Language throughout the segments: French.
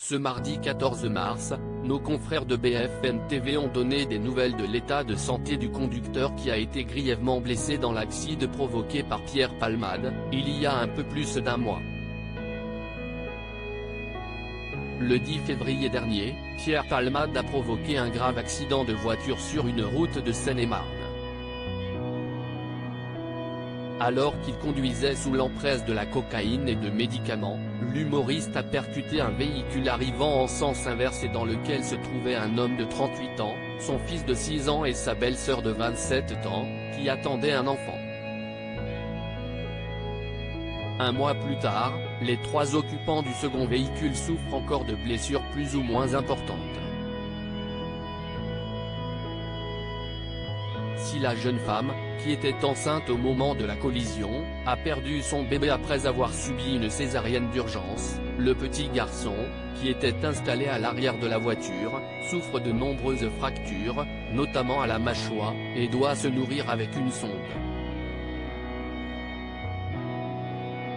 Ce mardi 14 mars, nos confrères de BFM TV ont donné des nouvelles de l'état de santé du conducteur qui a été grièvement blessé dans l'accident provoqué par Pierre Palmade, il y a un peu plus d'un mois. Le 10 février dernier, Pierre Palmade a provoqué un grave accident de voiture sur une route de Seine-et-Marne. Alors qu'il conduisait sous l'emprise de la cocaïne et de médicaments, l'humoriste a percuté un véhicule arrivant en sens inverse et dans lequel se trouvait un homme de 38 ans, son fils de 6 ans et sa belle-sœur de 27 ans, qui attendaient un enfant. Un mois plus tard, les 3 occupants du second véhicule souffrent encore de blessures plus ou moins importantes. Si la jeune femme, qui était enceinte au moment de la collision, a perdu son bébé après avoir subi une césarienne d'urgence, le petit garçon, qui était installé à l'arrière de la voiture, souffre de nombreuses fractures, notamment à la mâchoire, et doit se nourrir avec une sonde.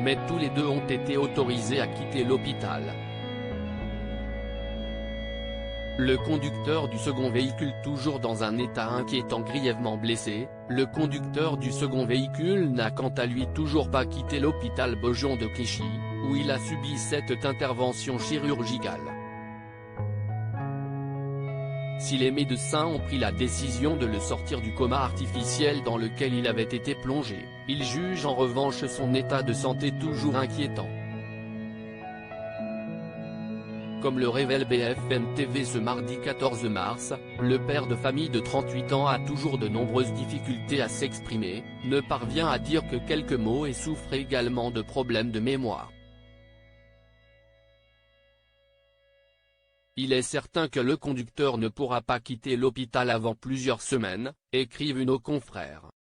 Mais tous les deux ont été autorisés à quitter l'hôpital. Le conducteur du second véhicule toujours dans un état inquiétant grièvement blessé, le conducteur du second véhicule n'a quant à lui toujours pas quitté l'hôpital Beaujon de Clichy, où il a subi cette intervention chirurgicale. Si les médecins ont pris la décision de le sortir du coma artificiel dans lequel il avait été plongé, ils jugent en revanche son état de santé toujours inquiétant. Comme le révèle BFM TV ce mardi 14 mars, le père de famille de 38 ans a toujours de nombreuses difficultés à s'exprimer, ne parvient à dire que quelques mots et souffre également de problèmes de mémoire. Il est certain que le conducteur ne pourra pas quitter l'hôpital avant plusieurs semaines, écrivent nos confrères.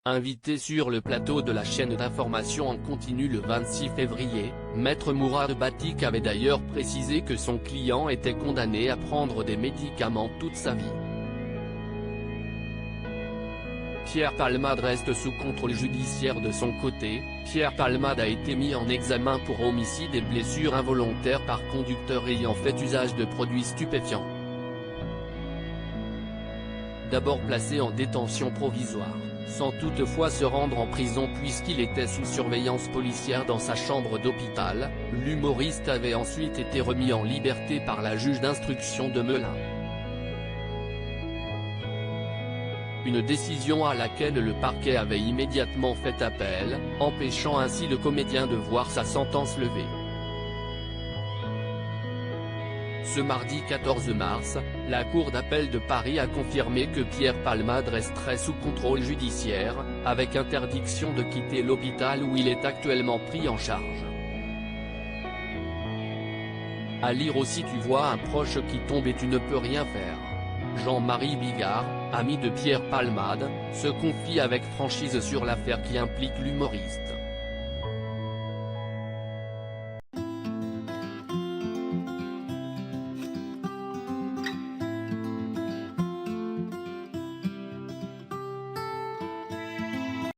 Invité sur le plateau de la chaîne d'information en continu le 26 février, Maître Mourad Batik avait d'ailleurs précisé que son client était condamné à prendre des médicaments toute sa vie. Pierre Palmade reste sous contrôle judiciaire de son côté. Pierre Palmade a été mis en examen pour homicide et blessures involontaires par conducteur ayant fait usage de produits stupéfiants. D'abord placé en détention provisoire, sans toutefois se rendre en prison puisqu'il était sous surveillance policière dans sa chambre d'hôpital, l'humoriste avait ensuite été remis en liberté par la juge d'instruction de Melun. Une décision à laquelle le parquet avait immédiatement fait appel, empêchant ainsi le comédien de voir sa sentence levée. Ce mardi 14 mars, la Cour d'appel de Paris a confirmé que Pierre Palmade resterait sous contrôle judiciaire, avec interdiction de quitter l'hôpital où il est actuellement pris en charge. À lire aussi Tu vois un proche qui tombe et tu ne peux rien faire. Jean-Marie Bigard, ami de Pierre Palmade, se confie avec franchise sur l'affaire qui implique l'humoriste.